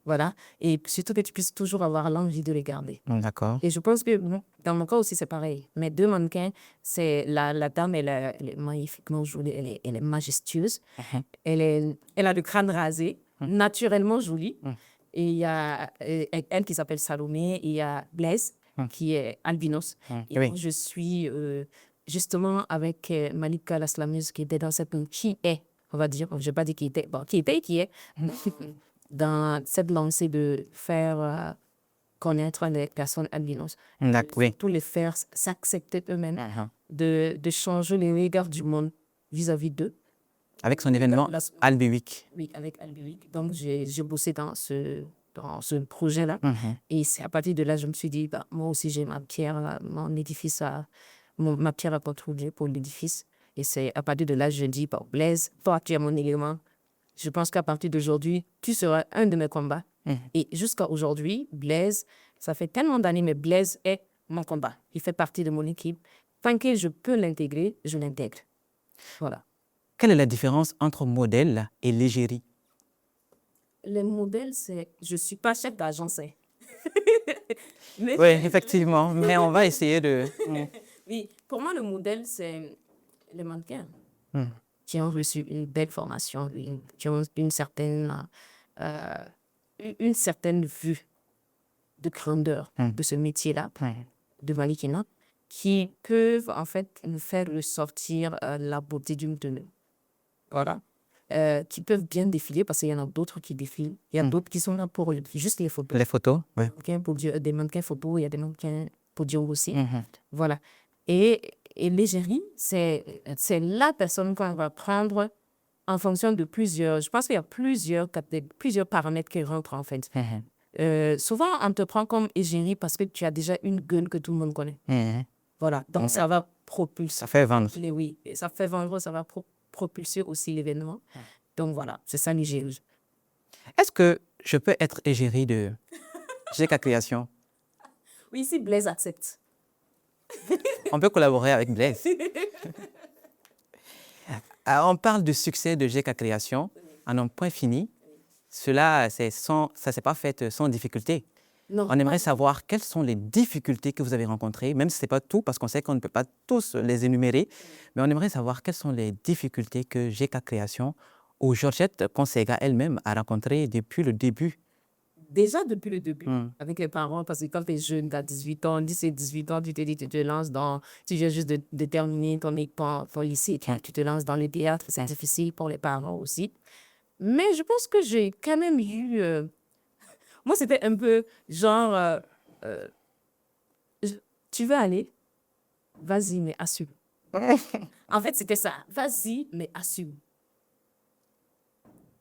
voilà, et surtout que tu puisses toujours avoir l'envie de regarder. D'accord. Et je pense que dans mon cas aussi, c'est pareil. Mes 2 mannequins, c'est la dame, elle est magnifiquement jolie, elle est majestueuse. Elle a le crâne rasé, naturellement jolie. Et il y a elle qui s'appelle Salomé, et il y a Blaise, qui est albinos. Et Oui. moi, je suis justement avec Malika la slameuse qui était dans cette... Qui est, on va dire, je ne vais pas dire qui était, bon, qui est, dans cette lancée de faire... connaître les personnes albinos. Oui. Tous les faire s'accepter eux-mêmes, de changer les regards du monde vis-à-vis d'eux. Avec son événement Albi Week. Oui, avec Albi Week. Donc, j'ai bossé dans ce projet-là. Et c'est à partir de là, je me suis dit, bah, moi aussi, j'ai ma pierre, mon édifice, ma pierre à contribuer pour l'édifice. Et c'est à partir de là, je dis, bah, Blaise, toi, tu es mon élément. Je pense qu'à partir d'aujourd'hui, tu seras un de mes combats. Et jusqu'à aujourd'hui, Blaise, ça fait tellement d'années, mais Blaise est mon combat. Il fait partie de mon équipe. Tant que je peux l'intégrer, je l'intègre. Voilà. Quelle est la différence entre modèle et l'égérie? Le modèle, c'est... Je ne suis pas chef d'agence. Hein. Oui, effectivement, mais on va essayer de... Oui, pour moi, le modèle, c'est les mannequins qui ont reçu une belle formation, qui ont une certaine vue de grandeur de ce métier-là, de mannequinat, qui peuvent en fait nous faire ressortir la beauté d'une tenue. Voilà. Qui peuvent bien défiler parce qu'il y en a d'autres qui défilent. Il y a d'autres qui sont là pour juste les photos. Les photos, oui. Des mannequins photos, il y a des mannequins pour dire aussi. Voilà. Et l'égérie, c'est la personne qu'on va prendre en fonction de plusieurs... Je pense qu'il y a plusieurs paramètres qui rentrent en fait. Souvent, on te prend comme égérie parce que tu as déjà une gueule que tout le monde connaît. Voilà, donc ça va propulser. Ça fait vendre. Oui, et ça fait vendre, ça va propulser aussi l'événement. Donc voilà, c'est ça l'égérie. Est-ce que je peux être égérie de GK Création? Oui, si Blaise accepte. On peut collaborer avec Blaise. On parle du succès de GK Création en un point fini. Cela, ça ne s'est pas fait sans difficulté. Non. On aimerait savoir quelles sont les difficultés que vous avez rencontrées, même si ce n'est pas tout, parce qu'on sait qu'on ne peut pas tous les énumérer, mais on aimerait savoir quelles sont les difficultés que GK Création ou Georgette Consega elle-même a rencontrées depuis le début. Déjà depuis le début, avec les parents, parce que quand tu es jeune, tu as 18 ans, 17-18 ans, tu te dis, tu te lances dans, tu viens juste de terminer ton lycée, tu te lances dans le théâtre, c'est difficile pour les parents aussi. Mais je pense que j'ai quand même eu, moi c'était un peu genre, tu veux aller, vas-y, mais assume. En fait, c'était ça, vas-y, mais assume.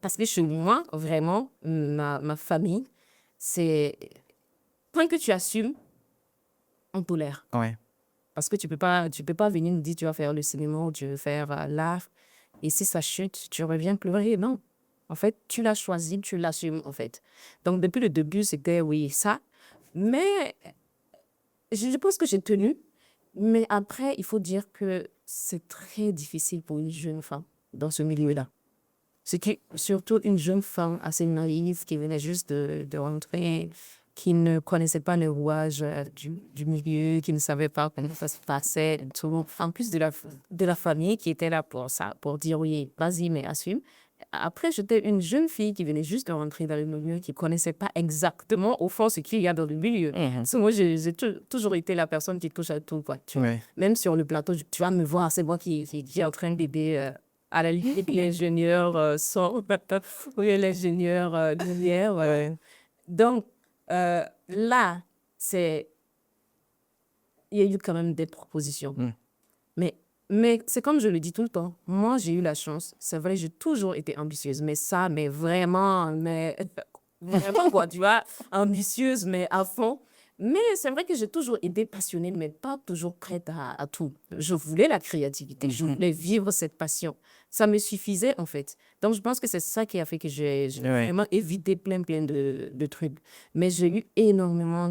Parce que chez moi, vraiment, ma famille, c'est tant que tu assumes, on tolère. Ouais. Parce que tu peux pas venir nous dire tu vas faire le cinéma ou tu veux faire l'art. Et si ça chute, tu reviens pleurer. Non. En fait, tu l'as choisi, tu l'assumes, en fait. Donc, depuis le début, c'était oui, ça. Mais je pense que j'ai tenu. Mais après, il faut dire que c'est très difficile pour une jeune femme dans ce milieu-là. C'est surtout une jeune femme assez naïve qui venait juste de rentrer, qui ne connaissait pas les rouages du milieu, qui ne savait pas comment ça se passait. Tout. En plus de la famille qui était là pour ça, pour dire oui, vas-y, mais assume. Après, j'étais une jeune fille qui venait juste de rentrer dans le milieu, qui ne connaissait pas exactement, au fond, ce qu'il y a dans le milieu. Parce que moi, j'ai toujours été la personne qui touche à tout. Quoi, Ouais. Même sur le plateau, tu vas me voir, c'est moi qui est en train d'aider à la limite l'ingénieur son, oui, l'ingénieur lumière. Donc, là, il y a eu quand même des propositions. Mais c'est comme je le dis tout le temps. Moi, j'ai eu la chance. C'est vrai, j'ai toujours été ambitieuse. Mais vraiment quoi, tu vois, ambitieuse, mais à fond. Mais c'est vrai que j'ai toujours été passionnée, mais pas toujours prête à tout. Je voulais la créativité, je voulais vivre cette passion. Ça me suffisait, en fait. Donc, je pense que c'est ça qui a fait que j'ai vraiment évité plein de trucs. Mais j'ai eu énormément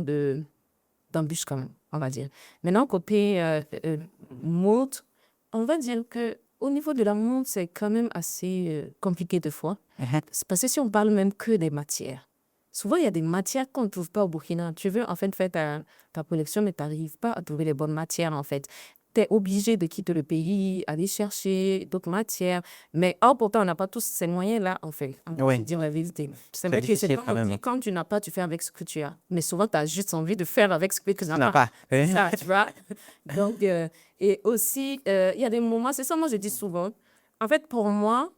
d'embûches quand même, on va dire. Maintenant, côté mode, on va dire que au niveau de la mode, c'est quand même assez compliqué de fois. C'est parce que si on parle même que des matières, souvent, il y a des matières qu'on ne trouve pas au Burkina. Tu veux en fait faire ta collection, mais tu n'arrives pas à trouver les bonnes matières, en fait. Tu es obligé de quitter le pays, aller chercher d'autres matières. Mais pourtant, on n'a pas tous ces moyens-là, en fait. On peut dire la vérité. C'est vrai que difficile quand même. quand tu n'as pas, tu fais avec ce que tu as. Mais souvent, tu as juste envie de faire avec ce que tu n'as n'a pas. pas. Ça, tu vois. Donc, et aussi, il y a des moments, c'est ça, moi, je dis souvent. En fait, pour moi,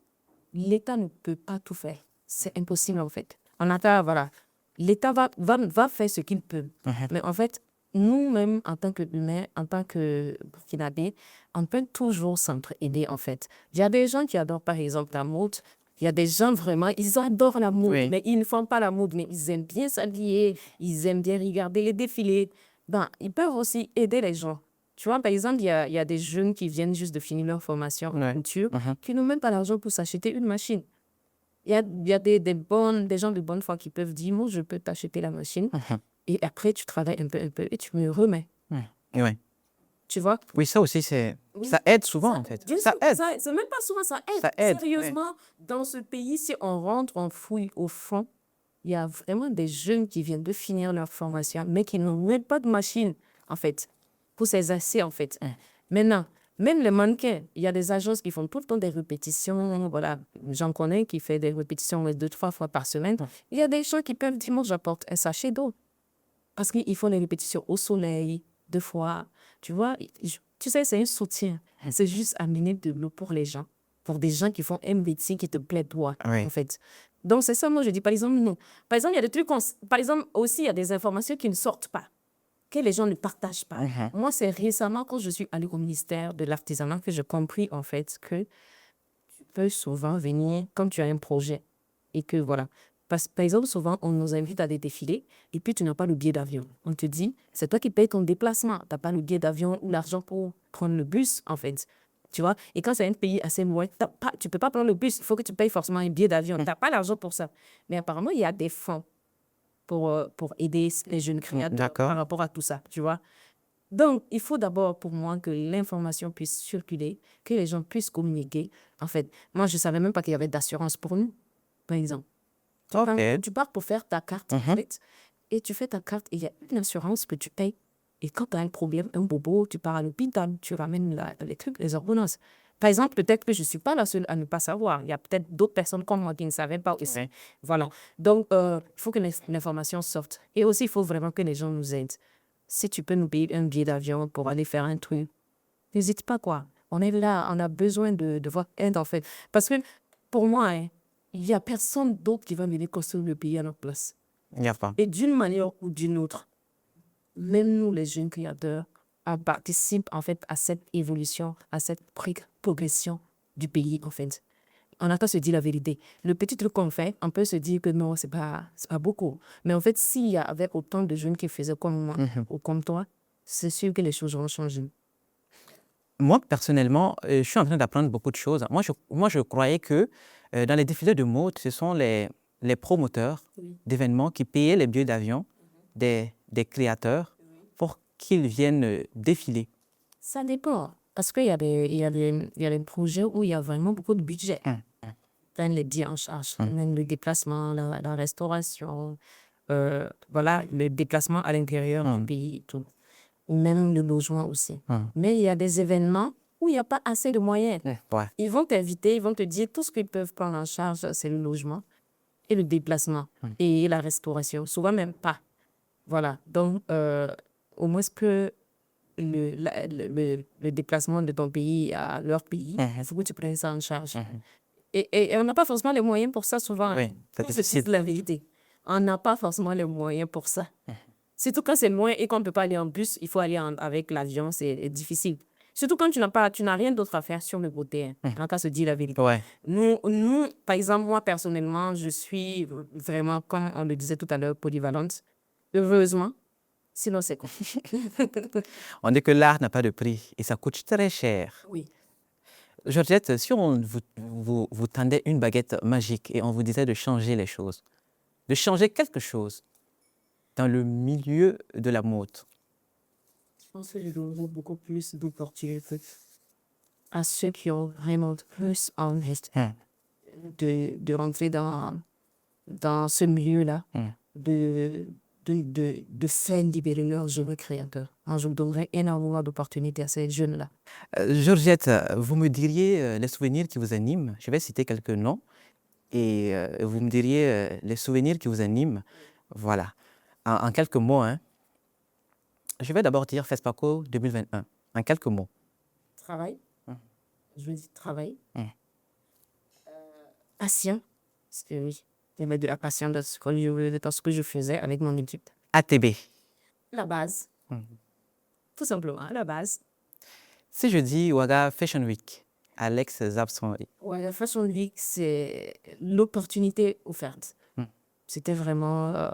l'État ne peut pas tout faire. C'est impossible, en fait. On attend, voilà. L'État va faire ce qu'il peut. Mais en fait, nous-mêmes, en tant qu'humains, en tant que Burkinabés, on peut toujours s'entraider, en fait. Il y a des gens qui adorent, par exemple, la mode. Il y a des gens, vraiment, ils adorent la mode, mais ils ne font pas la mode, mais ils aiment bien s'habiller, ils aiment bien regarder les défilés. Ben, ils peuvent aussi aider les gens. Tu vois, par exemple, il y a des jeunes qui viennent juste de finir leur formation en couture, qui n'ont même pas l'argent pour s'acheter une machine. Il y a des gens de bonne foi qui peuvent dire, moi, je peux t'acheter la machine. Et après, tu travailles un peu et tu me remets. Tu vois? Oui, ça aussi, ça aide souvent, en fait. Ça aide. C'est même pas souvent, ça aide. Ça aide, Sérieusement, dans ce pays, si on rentre, on fouille au fond, il y a vraiment des jeunes qui viennent de finir leur formation, mais qui n'ont même pas de machine, en fait, pour s'exercer, en fait. Maintenant, même les mannequins, il y a des agences qui font tout le temps des répétitions. Voilà, j'en connais qui fait des répétitions 2-3 fois par semaine. Il y a des gens qui peuvent dire, moi, j'apporte un sachet d'eau. Parce qu'ils font les répétitions au soleil, 2 fois. Tu vois, tu sais, c'est un soutien. C'est juste amener de l'eau pour les gens. Pour des gens qui font un métier qui te plaît, toi, en fait. Donc, c'est ça, moi, je dis, par exemple, non. Par exemple, il y a des trucs, par exemple, aussi, il y a des informations qui ne sortent pas, que les gens ne partagent pas. Moi, c'est récemment, quand je suis allée au ministère de l'Artisanat, que j'ai compris, en fait, que tu peux souvent venir, quand tu as un projet, et que, voilà, Par exemple, souvent, on nous invite à des défilés et puis tu n'as pas le billet d'avion. On te dit, c'est toi qui payes ton déplacement. Tu n'as pas le billet d'avion ou l'argent pour prendre le bus, en fait. Tu vois? Et quand c'est un pays assez loin, tu ne peux pas prendre le bus. Il faut que tu payes forcément un billet d'avion. Tu n'as pas l'argent pour ça. Mais apparemment, il y a des fonds pour aider les jeunes créateurs D'accord. par rapport à tout ça, tu vois? Donc, il faut d'abord, pour moi, que l'information puisse circuler, que les gens puissent communiquer. En fait, moi, je ne savais même pas qu'il y avait d'assurance pour nous, par exemple. OK. Tu pars pour faire ta carte, en fait, et tu fais ta carte, et il y a une assurance que tu payes. Et quand tu as un problème, un bobo, tu pars à l'hôpital, tu ramènes les trucs, les ordonnances. Par exemple, peut-être que je ne suis pas la seule à ne pas savoir. Il y a peut-être d'autres personnes comme moi qui ne savaient pas aussi. Oui. Voilà. Donc, il faut que l'information sorte. Et aussi, il faut vraiment que les gens nous aident. Si tu peux nous payer un billet d'avion pour aller faire un truc, n'hésite pas, quoi. On est là, on a besoin de voir aide, en fait. Parce que, pour moi, hein, il n'y a personne d'autre qui va venir construire le pays à notre place. Il n'y a pas. Et d'une manière ou d'une autre, même nous, les jeunes créateurs, on participe, en fait, à cette évolution, à cette progression du pays, en fait. On a qu'à se dire la vérité. Le petit truc qu'on fait, on peut se dire que non, c'est pas beaucoup. Mais en fait, s'il y avait autant de jeunes qui faisaient comme moi ou comme toi, c'est sûr que les choses vont changer. Moi, personnellement, je suis en train d'apprendre beaucoup de choses. Moi, je croyais que dans les défilés de mode, ce sont les promoteurs d'événements qui payaient les billets d'avion des créateurs pour qu'ils viennent défiler. Ça dépend. Parce qu'il y a des projets où il y a vraiment beaucoup de budget. Prennent les billets en charge, même le déplacement, la restauration, voilà, le déplacement à l'intérieur du pays et tout. Même le logement aussi. Mais il y a des événements où il n'y a pas assez de moyens. Ouais. Ils vont t'inviter, ils vont te dire tout ce qu'ils peuvent prendre en charge, c'est le logement et le déplacement et la restauration. Souvent même pas. Voilà. Donc, au moins que le déplacement de ton pays à leur pays, il faut que tu prennes ça en charge. Et on n'a pas forcément les moyens pour ça souvent. Oui, c'est difficile. C'est la vérité. On n'a pas forcément les moyens pour ça. Surtout quand c'est loin et qu'on ne peut pas aller en bus, il faut aller avec l'avion, c'est difficile. Surtout quand tu n'as rien d'autre à faire sur le côté. On n'a qu'à se dire la vérité. Ouais. Nous, par exemple, moi personnellement, je suis vraiment, comme on le disait tout à l'heure, polyvalente. Heureusement. Sinon, c'est quoi? On dit que l'art n'a pas de prix et ça coûte très cher. Oui. Georgette, si on vous tendait une baguette magique et on vous disait de changer les choses, de changer quelque chose dans le milieu de la mode, Je pense que je donnerais beaucoup plus d'opportunités à ceux qui ont vraiment plus envie de rentrer dans ce milieu-là, de faire libérer leurs jeunes créateurs. Alors, je donnerais énormément d'opportunités à ces jeunes-là. Georgette, vous me diriez les souvenirs qui vous animent. Je vais citer quelques noms et vous me diriez les souvenirs qui vous animent. Voilà. En quelques mots, hein. Je vais d'abord dire FESPACO 2021. En quelques mots. Travail. Je veux dire travail. Patient. Parce que oui, il y avait de la patience dans ce que je faisais avec mon équipe. ATB. La base. Tout simplement, la base. Si je dis Ouaga Fashion Week, Alex Zabson. Ouais, la Fashion Week, c'est l'opportunité offerte. C'était vraiment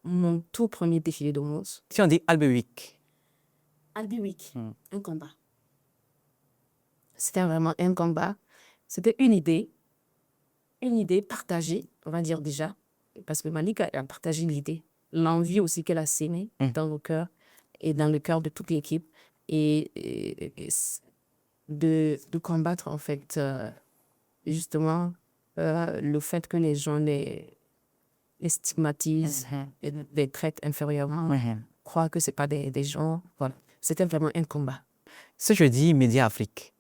mon tout premier défilé de mode. Si on dit Albe Week. Albi Week, un combat. C'était vraiment un combat. C'était une idée partagée, on va dire déjà, parce que Malika a partagé l'idée, l'envie aussi qu'elle a sémée dans le cœur et dans le cœur de toute l'équipe et de combattre en fait justement le fait que les gens les stigmatisent et les traitent inférieurement, croient que c'est pas des gens. Voilà. C'était vraiment un combat. Si je dis Média Afrique.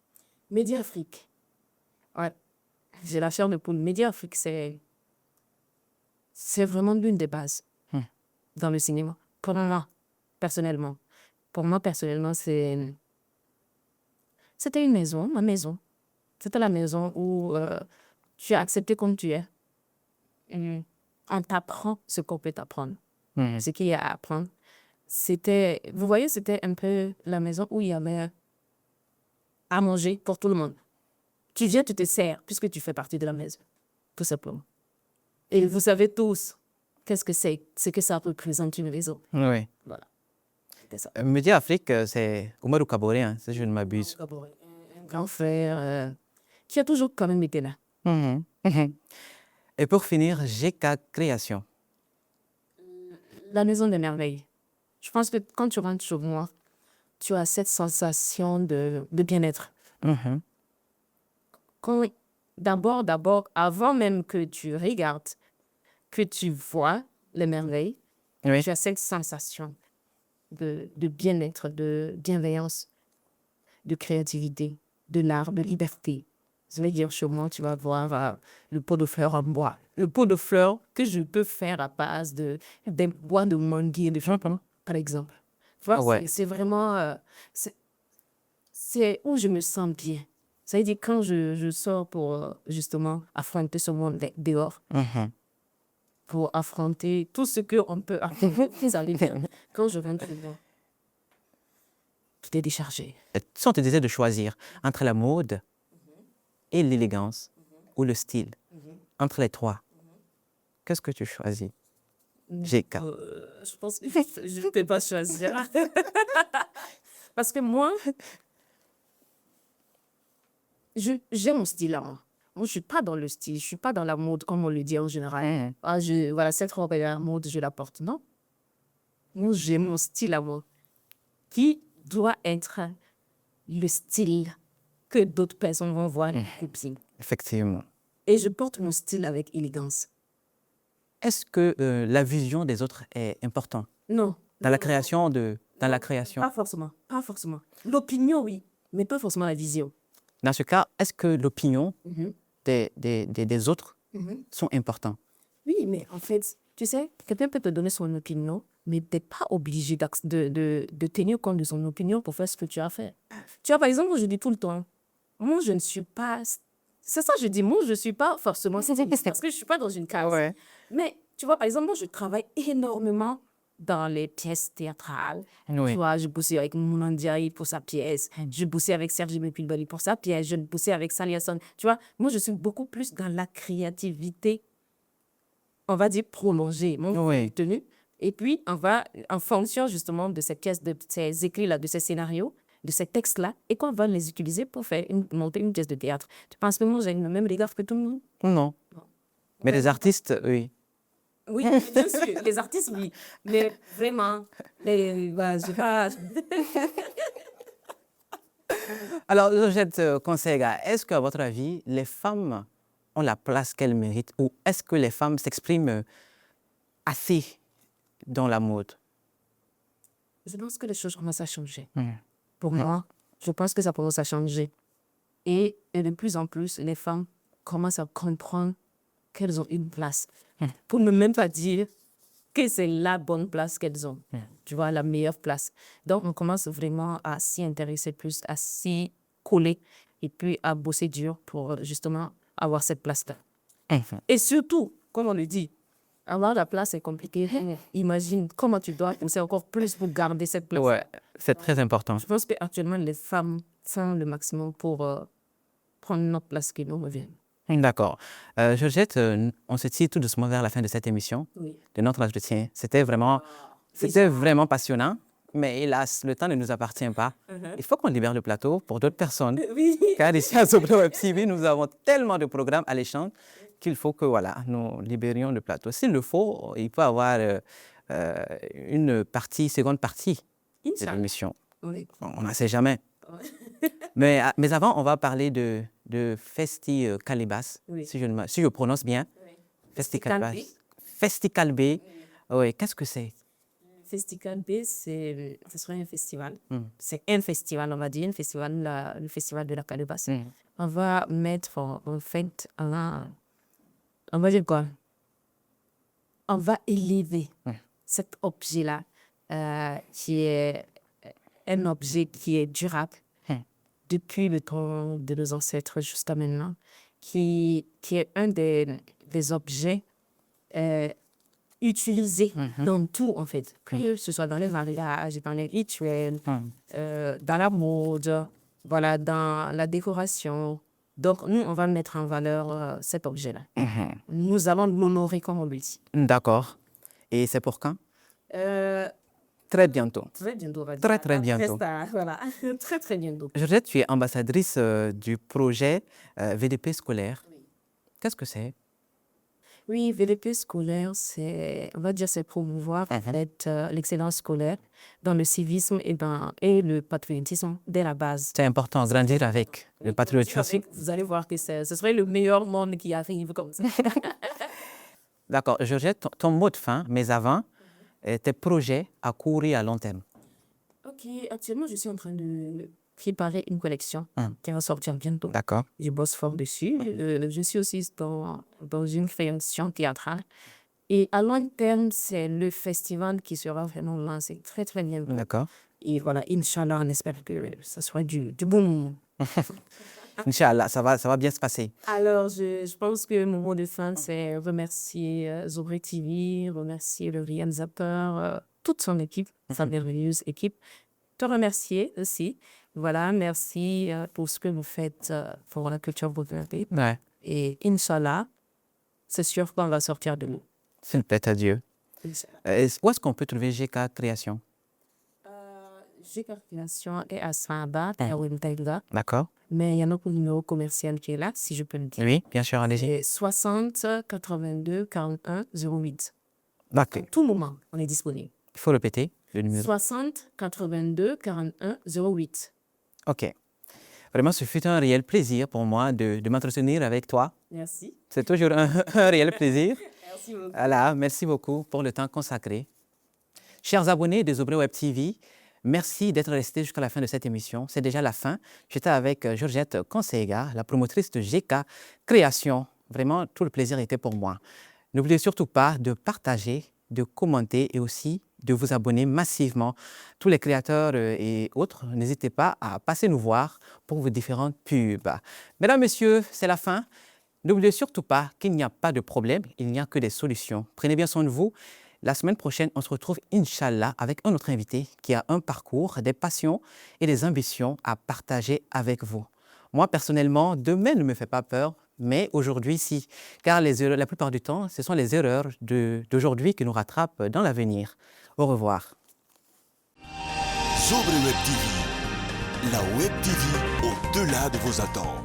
Média Afrique. Ouais. J'ai la chair de poule. Média Afrique, c'est vraiment l'une des bases dans le cinéma. Pour moi, personnellement. Pour moi, personnellement, c'était une maison, ma maison. C'était la maison où tu es accepté comme tu es. On t'apprend ce qu'on peut t'apprendre. Ce qu'il y a à apprendre. Vous voyez, c'était un peu la maison où il y avait à manger pour tout le monde. Tu viens, tu te sers, puisque tu fais partie de la maison. Tout simplement. Et vous savez tous qu'est-ce que c'est, ce que ça représente une maison. Oui. Voilà. C'était ça. Média Afrique, c'est Oumarou Kaboré, hein, si je ne m'abuse. Un grand frère qui a toujours quand même été là. Mhm. Mhm. Et pour finir, GK Création. La maison des merveilles. Je pense que quand tu rentres chez moi, tu as cette sensation de bien-être. Mhm. Quand, d'abord, avant même que tu regardes, que tu vois les merveilles, Oui. tu as cette sensation de bien-être, de bienveillance, de créativité, de l'art, de liberté. Je vais dire chez moi, tu vas voir le pot de fleurs en bois. Le pot de fleurs que je peux faire à base d'un bois de manguier, de champignon, par exemple. Tu vois, Ouais. c'est vraiment... c'est où je me sens bien. Ça veut dire quand je sors pour justement affronter ce monde dehors, Mhm. pour affronter tout ce qu'on peut affronter. Quand je rentre dedans, tout est déchargé. Si on te disait de choisir entre la mode et l'élégance ou le style, entre les trois, qu'est-ce que tu choisis? GK. Je pense que je ne peux pas choisir. Parce que moi, j'ai mon style. Hein. Moi, je ne suis pas dans le style, je ne suis pas dans la mode, comme on le dit en général. Ah, voilà, cette robe est la mode, je la porte. Non. Moi, j'ai mon style à moi, qui doit être le style que d'autres personnes vont voir et copier. Effectivement. Et je porte mon style avec élégance. Est-ce que la vision des autres est importante Non. dans la création dans la création? Pas forcément. Pas forcément. L'opinion, oui, mais pas forcément la vision. Dans ce cas, est-ce que l'opinion des autres sont importants? Oui, mais en fait, tu sais, quelqu'un peut te donner son opinion, mais tu n'es pas obligé de tenir compte de son opinion pour faire ce que tu as fait. Tu vois, par exemple, je dis tout le temps, moi, je ne suis pas... C'est ça, je dis, moi, je ne suis pas forcément... Parce que je ne suis pas dans une case. Ouais. Mais, tu vois, par exemple, moi, je travaille énormément dans les pièces théâtrales. Oui. Tu vois, je bossais avec Mouna Ndiaye pour sa pièce. Je bossais avec Serge Mepilbali pour sa pièce. Je bossais avec Sally Hassan. Tu vois, moi, je suis beaucoup plus dans la créativité, on va dire prolonger mon Oui. contenu. Et puis, on va, en fonction justement de ces pièces, de ces écrits-là, de ces scénarios, de ces textes-là, et qu'on va les utiliser pour faire monter une pièce de théâtre. Tu penses que moi, j'ai le même regard que tout le monde? Non. Mais les artistes, oui. Oui, bien sûr. Les artistes, oui. Mais vraiment, je sais pas. Alors, Georgette Konsega, est-ce qu'à votre avis, les femmes ont la place qu'elles méritent ou est-ce que les femmes s'expriment assez dans la mode? Je pense que les choses commencent à changer. Pour moi, je pense que ça commence à changer. Et de plus en plus, les femmes commencent à comprendre qu'elles ont une place. Pour ne même pas dire que c'est la bonne place qu'elles ont. Tu vois, la meilleure place. Donc, on commence vraiment à s'y intéresser plus, à s'y coller et puis à bosser dur pour justement avoir cette place-là. Et surtout, comme on le dit, avoir la place est compliqué. Imagine comment tu dois pousser encore plus pour garder cette place. Ouais, c'est très important. Je pense qu'actuellement, les femmes font le maximum pour prendre notre place qui nous revient. D'accord. Georgette, on se tire tout doucement vers la fin de cette émission, Oui. de notre entretien. C'était vraiment passionnant, mais hélas, le temps ne nous appartient pas. Il faut qu'on libère le plateau pour d'autres personnes. Oui. Car ici à Zobro Web TV, nous avons tellement de programmes alléchants qu'il faut que nous libérions le plateau. S'il le faut, il peut y avoir une seconde partie de l'émission. Oui. On ne sait jamais. Mais avant, on va parler de Festi Calibas, Oui. si je prononce bien. Oui. Festi Calibas. Festi Calibé. Oui, qu'est-ce que c'est? Festival B, ce serait un festival. C'est un festival, on va dire, le festival de la calebasse. On va mettre en fait, on va dire quoi? On va élever cet objet-là, qui est un objet qui est durable depuis le temps de nos ancêtres jusqu'à maintenant, qui est un des objets utilisés dans tout, en fait. Que ce soit dans les mariages, dans les rituels, dans la mode, voilà, dans la décoration, Donc, nous, on va mettre en valeur cet objet-là. Nous allons l'honorer comme on le dit. D'accord. Et c'est pour quand? Euh, Très bientôt. Très bientôt, on va dire. Très, très Après bientôt. ça, voilà. Très, très bientôt. Georgette, tu es ambassadrice du projet VDP scolaire. Oui. Qu'est-ce que c'est? Oui, VDP scolaire, c'est, on va dire, c'est promouvoir en fait, l'excellence scolaire dans le civisme et le patriotisme dès la base. C'est important, grandir avec le patriotisme. Vous allez voir que ce serait le meilleur monde qui arrive comme ça. D'accord. Georgette, ton mot de fin, mais avant, tes projets à court et à long terme. Ok, actuellement, je suis en train de préparer une collection qui va sortir bientôt. D'accord. Je bosse fort dessus. Je suis aussi dans une création théâtrale. Et à long terme, c'est le festival qui sera vraiment lancé très, très bientôt. D'accord. Et voilà, Inch'Allah, on espère que ça soit du bon moment. Inch'Allah, ça va bien se passer. Alors, je pense que mon mot de fin, c'est remercier Zobré TV, remercier le réalisateur, toute son équipe, sa merveilleuse équipe. Te remercier aussi. Voilà, merci pour ce que vous faites pour la culture burkinabé. Ouais. Et Inch'Allah, c'est sûr qu'on va sortir de l'eau. C'est une plaît à Dieu. Inch'Allah. Où est-ce qu'on peut trouver GK Création? GK Création est à Samba, à Wintaïga. D'accord. Mais il y a notre numéro commercial qui est là, si je peux le dire. Oui, bien sûr, allez-y. C'est 60 82 41 08. D'accord. À tout moment, on est disponible. Il faut répéter le numéro. 60 82 41 08. OK. Vraiment, ce fut un réel plaisir pour moi de m'entretenir avec toi. Merci. C'est toujours un réel plaisir. Merci beaucoup. Voilà, merci beaucoup pour le temps consacré. Chers abonnés de Zobré Web TV, merci d'être restés jusqu'à la fin de cette émission. C'est déjà la fin. J'étais avec Georgette Consega, la promotrice de GK Création. Vraiment, tout le plaisir était pour moi. N'oubliez surtout pas de partager, de commenter et aussi de vous abonner massivement. Tous les créateurs et autres, n'hésitez pas à passer nous voir pour vos différentes pubs. Mesdames, Messieurs, c'est la fin. N'oubliez surtout pas qu'il n'y a pas de problème, il n'y a que des solutions. Prenez bien soin de vous. La semaine prochaine, on se retrouve, Inch'Allah, avec un autre invité qui a un parcours, des passions et des ambitions à partager avec vous. Moi, personnellement, demain ne me fait pas peur, mais aujourd'hui, si. Car la plupart du temps, ce sont les erreurs d'aujourd'hui qui nous rattrapent dans l'avenir. Au revoir. Zobré Web TV, la Web TV au-delà de vos attentes.